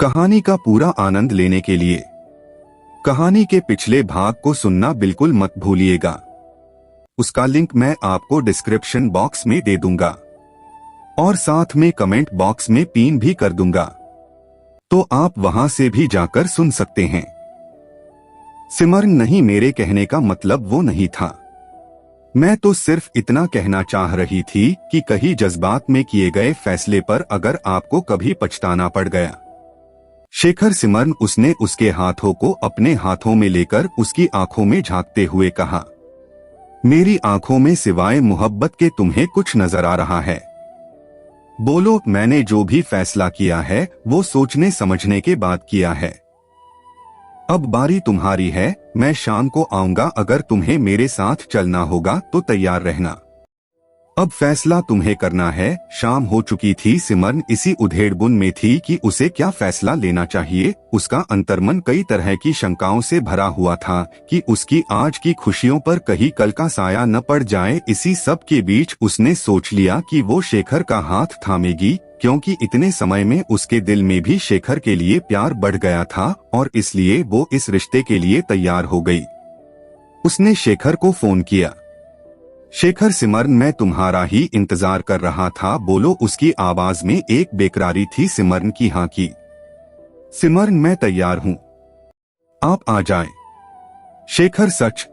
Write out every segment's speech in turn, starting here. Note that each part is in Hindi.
कहानी का पूरा आनंद लेने के लिए कहानी के पिछले भाग को सुनना बिल्कुल मत भूलिएगा। उसका लिंक मैं आपको डिस्क्रिप्शन बॉक्स में दे दूंगा और साथ में कमेंट बॉक्स में पिन भी कर दूंगा, तो आप वहां से भी जाकर सुन सकते हैं। सिमरन नहीं, मेरे कहने का मतलब वो नहीं था। मैं तो सिर्फ इतना कहना चाह रही थी कि कहीं जज्बात में किए गए फैसले पर अगर आपको कभी पछताना पड़ गया। शेखर सिमरन, उसने उसके हाथों को अपने हाथों में लेकर उसकी आंखों में झांकते हुए कहा, मेरी आंखों में सिवाय मोहब्बत के तुम्हें कुछ नजर आ रहा है? बोलो, मैंने जो भी फैसला किया है वो सोचने समझने के बाद किया है। अब बारी तुम्हारी है। मैं शाम को आऊंगा, अगर तुम्हें मेरे साथ चलना होगा तो तैयार रहना। अब फैसला तुम्हें करना है। शाम हो चुकी थी। सिमरन इसी उधेड़बुन में थी कि उसे क्या फैसला लेना चाहिए। उसका अंतर्मन कई तरह की शंकाओं से भरा हुआ था कि उसकी आज की खुशियों पर कहीं कल का साया न पड़ जाए। इसी सब के बीच उसने सोच लिया कि वो शेखर का हाथ थामेगी, क्योंकि इतने समय में उसके दिल में भी शेखर के लिए प्यार बढ़ गया था और इसलिए वो इस रिश्ते के लिए तैयार हो गई। उसने शेखर को फोन किया। शेखर, सिमरन, मैं तुम्हारा ही इंतजार कर रहा था। बोलो, उसकी आवाज में एक बेकरारी थी। सिमरन की हाँ की। सिमरन, मैं तैयार हूं, आप आ जाएं। शेखर, सच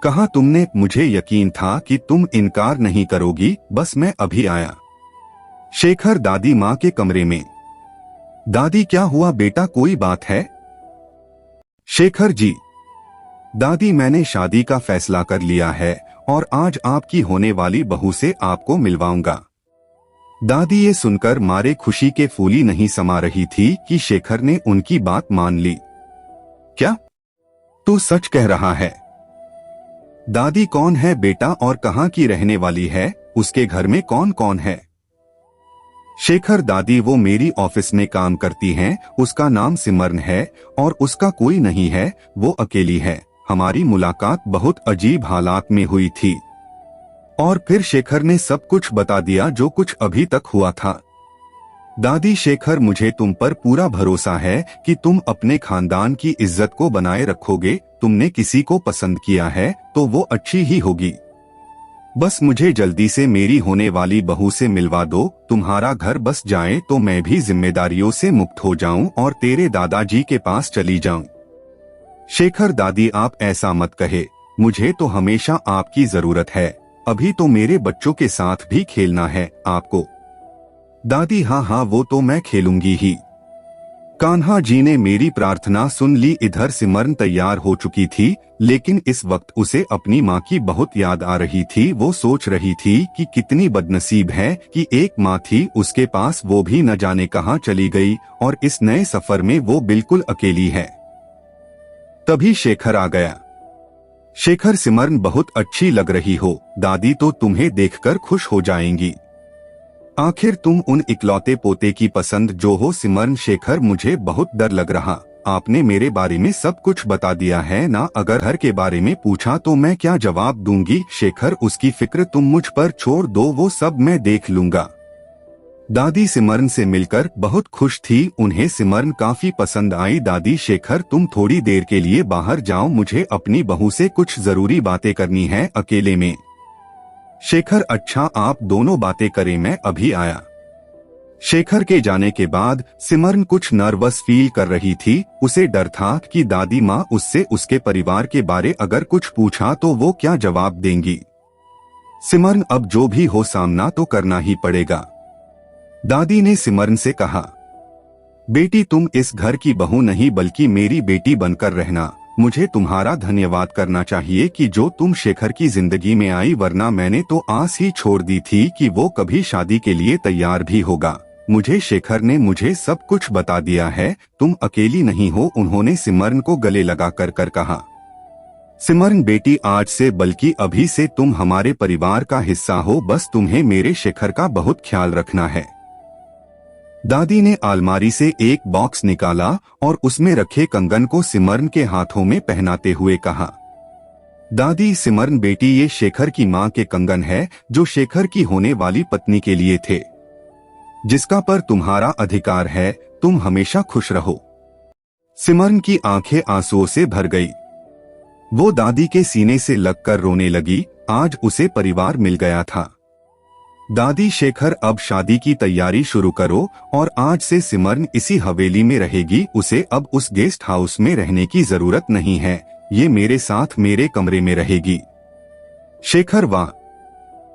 कहा तुमने? मुझे यकीन था कि तुम इनकार नहीं करोगी। बस मैं अभी आया। शेखर, दादी माँ के कमरे में। दादी, क्या हुआ बेटा, कोई बात है? शेखर जी, दादी, मैंने शादी का फैसला कर लिया है और आज आपकी होने वाली बहू से आपको मिलवाऊंगा। दादी ये सुनकर मारे खुशी के फूली नहीं समा रही थी कि शेखर ने उनकी बात मान ली। क्या तू सच कह रहा है? दादी, कौन है बेटा और कहाँ की रहने वाली है? उसके घर में कौन कौन है? शेखर, दादी, वो मेरी ऑफिस में काम करती हैं। उसका नाम सिमरन है और उसका कोई नहीं है, वो अकेली है। हमारी मुलाकात बहुत अजीब हालात में हुई थी। और फिर शेखर ने सब कुछ बता दिया जो कुछ अभी तक हुआ था। दादी, शेखर, मुझे तुम पर पूरा भरोसा है कि तुम अपने खानदान की इज्जत को बनाए रखोगे। तुमने किसी को पसंद किया है तो वो अच्छी ही होगी। बस मुझे जल्दी से मेरी होने वाली बहू से मिलवा दो। तुम्हारा घर बस जाए तो मैं भी जिम्मेदारियों से मुक्त हो जाऊं और तेरे दादाजी के पास चली जाऊं। शेखर, दादी, आप ऐसा मत कहे। मुझे तो हमेशा आपकी जरूरत है। अभी तो मेरे बच्चों के साथ भी खेलना है आपको। दादी, हाँ हाँ, वो तो मैं खेलूंगी ही। कान्हा जी ने मेरी प्रार्थना सुन ली। इधर सिमरन तैयार हो चुकी थी, लेकिन इस वक्त उसे अपनी माँ की बहुत याद आ रही थी। वो सोच रही थी कि कितनी बदनसीब है कि एक माँ थी उसके पास, वो भी न जाने कहाँ चली गई और इस नए सफर में वो बिल्कुल अकेली है। तभी शेखर आ गया। शेखर, सिमरन बहुत अच्छी लग रही हो। दादी तो तुम्हें देखकर खुश हो जाएंगी। आखिर तुम उन इकलौते पोते की पसंद जो हो। सिमरन, शेखर, मुझे बहुत डर लग रहा। आपने मेरे बारे में सब कुछ बता दिया है ना? अगर घर के बारे में पूछा तो मैं क्या जवाब दूंगी? शेखर, उसकी फिक्र तुम मुझ पर छोड़ दो, वो सब मैं देख लूंगा। दादी सिमरन से मिलकर बहुत खुश थी। उन्हें सिमरन काफी पसंद आई। दादी, शेखर, तुम थोड़ी देर के लिए बाहर जाओ, मुझे अपनी बहू से कुछ जरूरी बातें करनी है अकेले में। शेखर, अच्छा, आप दोनों बातें करें, मैं अभी आया। शेखर के जाने के बाद सिमरन कुछ नर्वस फील कर रही थी। उसे डर था कि दादी माँ उससे उसके परिवार के बारे अगर कुछ पूछा तो वो क्या जवाब देंगी। सिमरन, अब जो भी हो सामना तो करना ही पड़ेगा। दादी ने सिमरन से कहा, बेटी, तुम इस घर की बहू नहीं बल्कि मेरी बेटी बनकर रहना। मुझे तुम्हारा धन्यवाद करना चाहिए कि जो तुम शेखर की जिंदगी में आई, वरना मैंने तो आस ही छोड़ दी थी कि वो कभी शादी के लिए तैयार भी होगा। मुझे शेखर ने मुझे सब कुछ बता दिया है। तुम अकेली नहीं हो, उन्होंने सिमरन को गले लगा कर कहा। सिमरन बेटी, आज से बल्कि अभी से तुम हमारे परिवार का हिस्सा हो। बस तुम्हें मेरे शेखर का बहुत ख्याल रखना है। दादी ने अलमारी से एक बॉक्स निकाला और उसमें रखे कंगन को सिमरन के हाथों में पहनाते हुए कहा, दादी, सिमरन बेटी, ये शेखर की माँ के कंगन है जो शेखर की होने वाली पत्नी के लिए थे, जिसका पर तुम्हारा अधिकार है। तुम हमेशा खुश रहो। सिमरन की आंखें आंसुओं से भर गई। वो दादी के सीने से लगकर रोने लगी। आज उसे परिवार मिल गया था। दादी, शेखर अब शादी की तैयारी शुरू करो और आज से सिमरन इसी हवेली में रहेगी। उसे अब उस गेस्ट हाउस में रहने की जरूरत नहीं है। ये मेरे साथ मेरे कमरे में रहेगी। शेखर, वाह।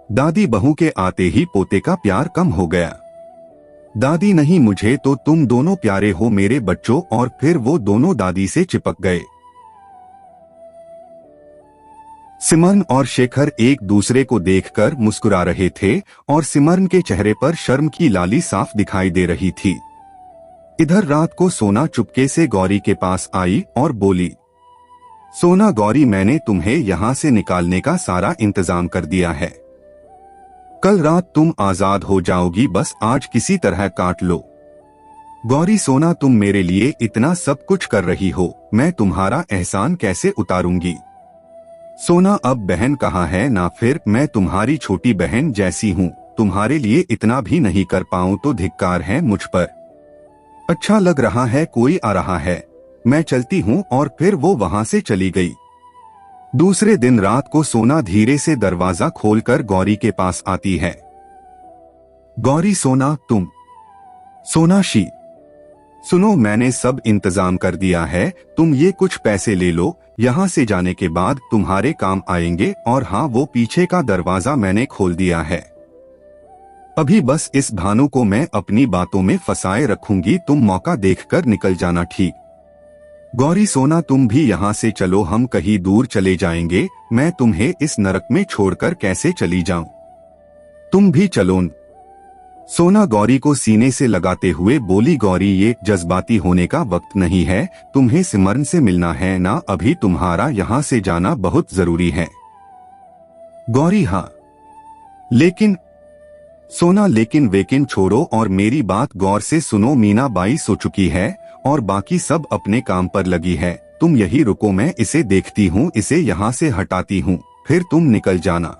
दादी बहू के आते ही पोते का प्यार कम हो गया। दादी, नहीं, मुझे तो तुम दोनों प्यारे हो मेरे बच्चों। और फिर वो दोनों दादी से चिपक गए। सिमरन और शेखर एक दूसरे को देखकर मुस्कुरा रहे थे और सिमरन के चेहरे पर शर्म की लाली साफ दिखाई दे रही थी। इधर रात को सोना चुपके से गौरी के पास आई और बोली, सोना, गौरी, मैंने तुम्हें यहाँ से निकालने का सारा इंतजाम कर दिया है। कल रात तुम आजाद हो जाओगी, बस आज किसी तरह काट लो। गौरी, सोना, तुम मेरे लिए इतना सब कुछ कर रही हो, मैं तुम्हारा एहसान कैसे उतारूंगी। सोना, अब बहन कहाँ है ना, फिर मैं तुम्हारी छोटी बहन जैसी हूँ। तुम्हारे लिए इतना भी नहीं कर पाऊँ तो धिक्कार है मुझ पर। अच्छा लग रहा है, कोई आ रहा है, मैं चलती हूँ। और फिर वो वहां से चली गई। दूसरे दिन रात को सोना धीरे से दरवाजा खोलकर गौरी के पास आती है। गौरी, सोना, तुम। सोना, शी, सुनो, मैंने सब इंतजाम कर दिया है। तुम ये कुछ पैसे ले लो, यहाँ से जाने के बाद तुम्हारे काम आएंगे। और हाँ, वो पीछे का दरवाजा मैंने खोल दिया है। अभी बस इस भानु को मैं अपनी बातों में फंसाए रखूंगी। तुम मौका देखकर निकल जाना, ठीक। गौरी, सोना, तुम भी यहाँ से चलो, हम कहीं दूर चले जाएंगे। मैं तुम्हें इस नरक में छोड़कर कैसे चली जाऊं। तुम भी चलो। सोना गौरी को सीने से लगाते हुए बोली, गौरी, ये जज्बाती होने का वक्त नहीं है। तुम्हें सिमरन से मिलना है ना, अभी तुम्हारा यहाँ से जाना बहुत जरूरी है। गौरी, हाँ, लेकिन। सोना, लेकिन वेकिन छोड़ो और मेरी बात गौर से सुनो। मीना बाई सो चुकी है और बाकी सब अपने काम पर लगी है। तुम यही रुको, मैं इसे देखती हूँ, इसे यहाँ से हटाती हूँ, फिर तुम निकल जाना।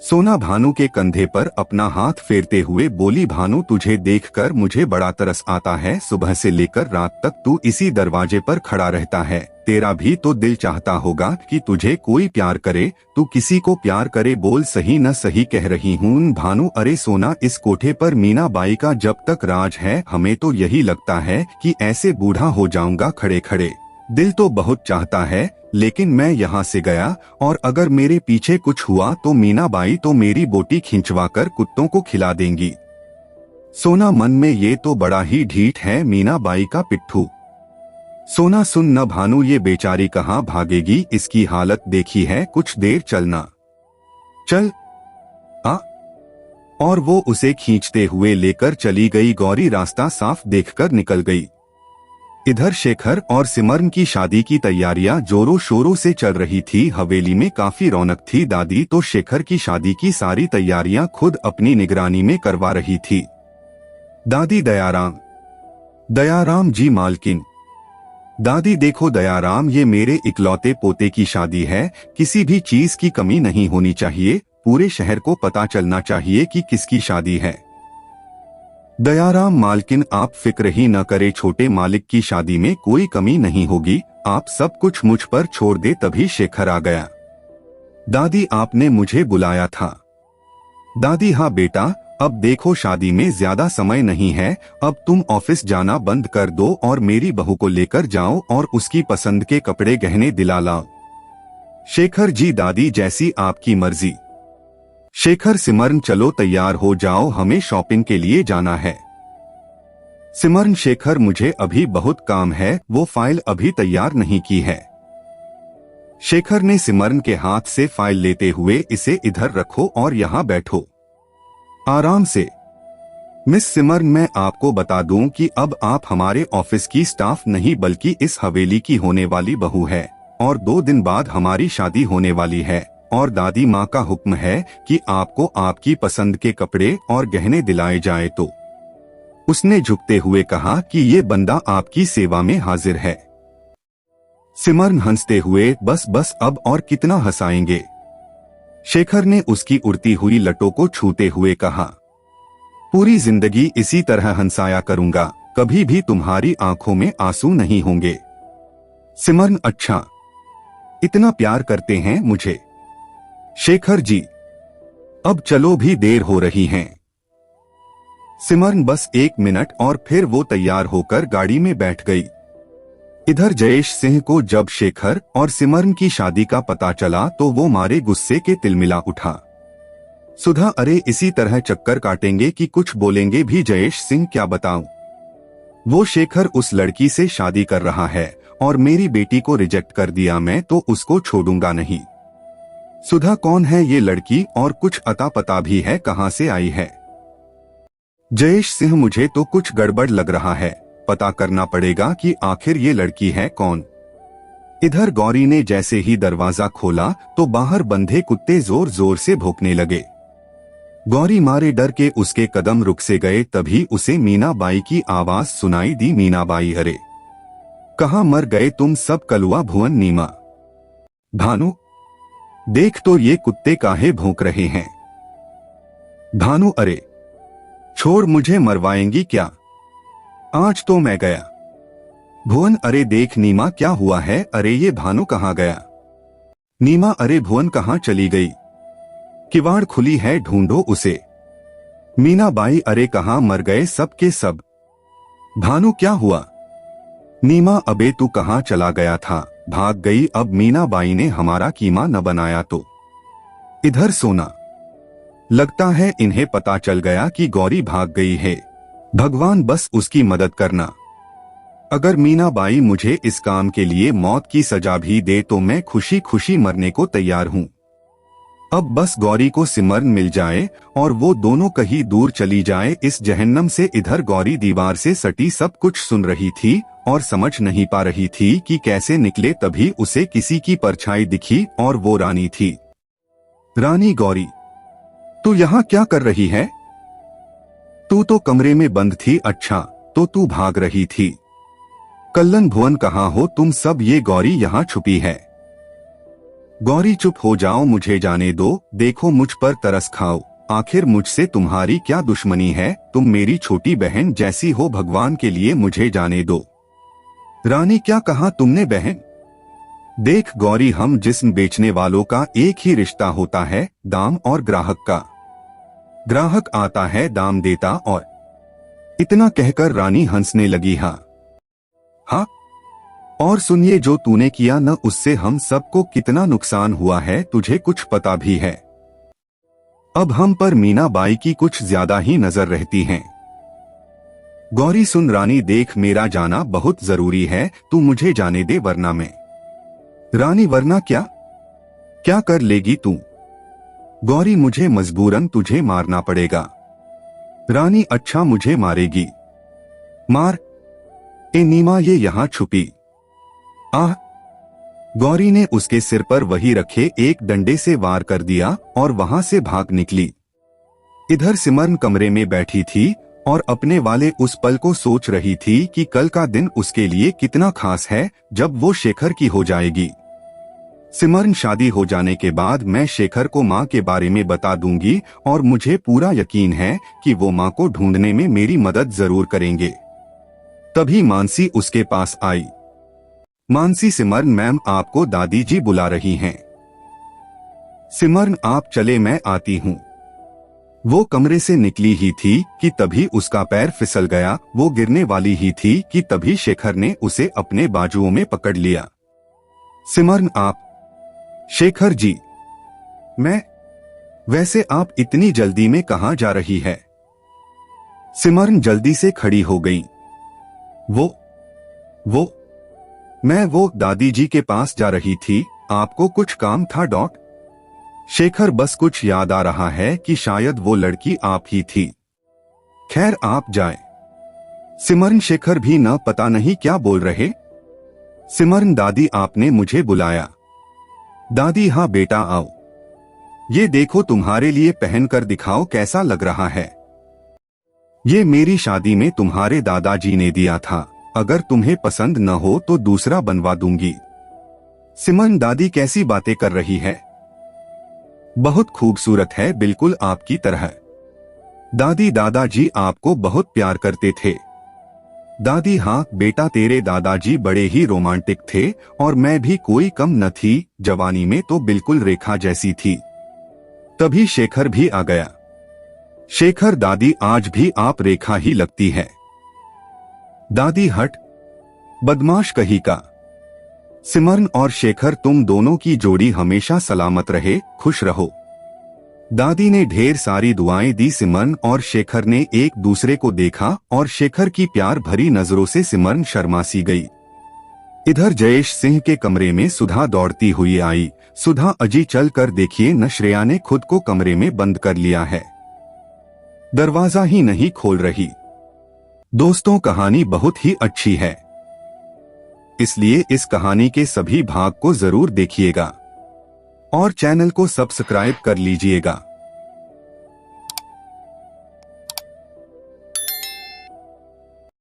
सोना भानु के कंधे पर अपना हाथ फेरते हुए बोली, भानु, तुझे देखकर मुझे बड़ा तरस आता है। सुबह से लेकर रात तक तू इसी दरवाजे पर खड़ा रहता है। तेरा भी तो दिल चाहता होगा कि तुझे कोई प्यार करे। तू किसी को प्यार करे, बोल, सही न सही कह रही हूँ। भानु, अरे सोना, इस कोठे पर मीना बाई का जब तक राज है, हमें तो यही लगता है कि ऐसे बूढ़ा हो जाऊंगा खड़े खड़े। दिल तो बहुत चाहता है, लेकिन मैं यहाँ से गया और अगर मेरे पीछे कुछ हुआ तो मीना बाई तो मेरी बोटी खिंचवाकर कुत्तों को खिला देंगी। सोना, मन में ये तो बड़ा ही ढीठ है मीना बाई का पिट्ठू। सोना, सुन न भानु, ये बेचारी कहाँ भागेगी, इसकी हालत देखी है, कुछ देर चलना। चल आ। और वो उसे खींचते हुए लेकर चली गई। गौरी रास्ता साफ देखकर निकल गई। इधर शेखर और सिमरन की शादी की तैयारियां जोरों शोरों से चल रही थी। हवेली में काफी रौनक थी। दादी तो शेखर की शादी की सारी तैयारियां खुद अपनी निगरानी में करवा रही थी। दादी, दयाराम। दयाराम जी, मालकिन। दादी, देखो दयाराम, ये मेरे इकलौते पोते की शादी है। किसी भी चीज की कमी नहीं होनी चाहिए। पूरे शहर को पता चलना चाहिए कि किसकी शादी है। दयाराम, मालकिन, आप फिक्र ही न करे, छोटे मालिक की शादी में कोई कमी नहीं होगी। आप सब कुछ मुझ पर छोड़ दे। तभी शेखर आ गया। दादी, आपने मुझे बुलाया था। दादी, हाँ बेटा, अब देखो शादी में ज्यादा समय नहीं है। अब तुम ऑफिस जाना बंद कर दो और मेरी बहू को लेकर जाओ और उसकी पसंद के कपड़े गहने दिला लाओ। शेखर जी, दादी, जैसी आपकी मर्जी। शेखर, सिमरन, चलो तैयार हो जाओ, हमें शॉपिंग के लिए जाना है। सिमरन, शेखर, मुझे अभी बहुत काम है, वो फाइल अभी तैयार नहीं की है। शेखर ने सिमरन के हाथ से फाइल लेते हुए, इसे इधर रखो और यहाँ बैठो आराम से। मिस सिमरन, मैं आपको बता दूं कि अब आप हमारे ऑफिस की स्टाफ नहीं बल्कि इस हवेली की होने वाली बहू है और 2 दिन बाद हमारी शादी होने वाली है। और दादी माँ का हुक्म है कि आपको आपकी पसंद के कपड़े और गहने दिलाए जाए। तो उसने झुकते हुए कहा कि ये बंदा आपकी सेवा में हाजिर है। सिमरन हंसते हुए, बस बस, अब और कितना हंसाएंगे। शेखर ने उसकी उड़ती हुई लटों को छूते हुए कहा, पूरी जिंदगी इसी तरह हंसाया करूंगा। कभी भी तुम्हारी आंखों में आंसू नहीं होंगे। सिमरन अच्छा, इतना प्यार करते हैं मुझे। शेखर जी, अब चलो भी देर हो रही है। सिमरन बस 1 मिनट और फिर वो तैयार होकर गाड़ी में बैठ गई। इधर जयेश सिंह को जब शेखर और सिमरन की शादी का पता चला तो वो मारे गुस्से के तिलमिला उठा। सुधा, अरे इसी तरह चक्कर काटेंगे कि कुछ बोलेंगे भी जयेश सिंह, क्या बताऊं। वो शेखर उस लड़की से शादी कर रहा है और मेरी बेटी को रिजेक्ट कर दिया, मैं तो उसको छोड़ूंगा नहीं। सुधा, कौन है ये लड़की और कुछ अता पता भी है, कहां से आई है? जयेश सिंह, मुझे तो कुछ गड़बड़ लग रहा है, पता करना पड़ेगा कि आखिर ये लड़की है कौन। इधर गौरी ने जैसे ही दरवाजा खोला तो बाहर बंधे कुत्ते जोर जोर से भौंकने लगे। गौरी मारे डर के उसके कदम रुक से गए, तभी उसे मीनाबाई की आवाज सुनाई दी। मीनाबाई, अरे कहाँ मर गए तुम सब, कलुआ भुवन नीमा। भानु, देख तो ये कुत्ते काहे भौंक रहे हैं। भानु, अरे छोड़, मुझे मरवाएंगी क्या, आज तो मैं गया। भुवन, अरे देख नीमा क्या हुआ है, अरे ये भानु कहाँ गया। नीमा, अरे भुवन कहाँ चली गई, किवाड़ खुली है, ढूंढो उसे। मीनाबाई, अरे कहाँ मर गए सब के सब। भानु, क्या हुआ। नीमा, अबे तू कहाँ चला गया था, भाग गई, अब मीनाबाई ने हमारा कीमा न बनाया तो। इधर सोना, लगता है इन्हें पता चल गया कि गौरी भाग गई है, भगवान बस उसकी मदद करना। अगर मीनाबाई मुझे इस काम के लिए मौत की सजा भी दे तो मैं खुशी खुशी मरने को तैयार हूं। अब बस गौरी को सिमरन मिल जाए और वो दोनों कहीं दूर चली जाए इस जहन्नम से। इधर गौरी दीवार से सटी सब कुछ सुन रही थी और समझ नहीं पा रही थी कि कैसे निकले, तभी उसे किसी की परछाई दिखी और वो रानी थी। रानी, गौरी तू यहाँ क्या कर रही है? तू तो कमरे में बंद थी, अच्छा तो तू भाग रही थी। कल्लन, भुवन कहाँ हो तुम सब, ये गौरी यहाँ छुपी है। गौरी, चुप हो जाओ, मुझे जाने दो, देखो मुझ पर तरस खाओ, आखिर मुझसे तुम्हारी क्या दुश्मनी है, तुम मेरी छोटी बहन जैसी हो, भगवान के लिए मुझे जाने दो। रानी, क्या कहा तुमने बहन? देख गौरी, हम जिस्म बेचने वालों का एक ही रिश्ता होता है, दाम और ग्राहक का। ग्राहक आता है, दाम देता और। इतना कहकर रानी हंसने लगी। हाँ, और सुनिए, जो तूने किया न उससे हम सबको कितना नुकसान हुआ है, तुझे कुछ पता भी है। अब हम पर मीनाबाई की कुछ ज्यादा ही नजर रहती है। गौरी, सुन रानी, देख मेरा जाना बहुत जरूरी है, तू मुझे जाने दे वरना मैं। रानी, वरना क्या? क्या कर लेगी तू? गौरी, मुझे मजबूरन तुझे मारना पड़ेगा। रानी, अच्छा मुझे मारेगी? मार। ए नीमा, ये यहाँ छुपी। आह! गौरी ने उसके सिर पर वही रखे एक डंडे से वार कर दिया और वहां से भाग निकली। इधर सिमरन कमरे में बैठी थी और अपने वाले उस पल को सोच रही थी कि कल का दिन उसके लिए कितना खास है जब वो शेखर की हो जाएगी। सिमरन, शादी हो जाने के बाद मैं शेखर को माँ के बारे में बता दूंगी और मुझे पूरा यकीन है कि वो माँ को ढूंढने में मेरी मदद जरूर करेंगे। तभी मानसी उसके पास आई। मानसी, सिमरन मैम आपको दादी जी बुला रही हैं। सिमरन, आप चले, मैं आती हूँ। वो कमरे से निकली ही थी कि तभी उसका पैर फिसल गया। वो गिरने वाली ही थी कि तभी शेखर ने उसे अपने बाजुओं में पकड़ लिया। सिमरन, आप? शेखर जी, मैं? वैसे आप इतनी जल्दी में कहाँ जा रही है? सिमरन जल्दी से खड़ी हो गई। मैं दादी जी के पास जा रही थी, आपको कुछ काम था डॉट? शेखर, बस कुछ याद आ रहा है कि शायद वो लड़की आप ही थी। खैर आप जाएं। सिमरन, शेखर भी न पता नहीं क्या बोल रहे। सिमरन, दादी आपने मुझे बुलाया। दादी, हाँ बेटा आओ। ये देखो तुम्हारे लिए पहन कर दिखाओ कैसा लग रहा है। ये मेरी शादी में तुम्हारे दादाजी ने दिया था, अगर तुम्हें पसंद न हो तो दूसरा बनवा दूंगी। सिमरन, दादी कैसी बातें कर रही है? बहुत खूबसूरत है, बिल्कुल आपकी तरह। दादी, दादाजी आपको बहुत प्यार करते थे। दादी हाँ बेटा, तेरे दादाजी बड़े ही रोमांटिक थे और मैं भी कोई कम न थी, जवानी में तो बिल्कुल रेखा जैसी थी। तभी शेखर भी आ गया। शेखर दादी आज भी आप रेखा ही लगती है। दादी हट, बदमाश कहीं का। सिमरन और शेखर तुम दोनों की जोड़ी हमेशा सलामत रहे, खुश रहो। दादी ने ढेर सारी दुआएं दी। सिमरन और शेखर ने एक दूसरे को देखा और शेखर की प्यार भरी नजरों से सिमरन शर्मा सी गई। इधर जयेश सिंह के कमरे में सुधा दौड़ती हुई आई। सुधा, अजी चल कर देखिए न, श्रेया ने खुद को कमरे में बंद कर लिया है, दरवाजा ही नहीं खोल रही। दोस्तों, कहानी बहुत ही अच्छी है, इसलिए इस कहानी के सभी भाग को जरूर देखिएगा और चैनल को सब्सक्राइब कर लीजिएगा।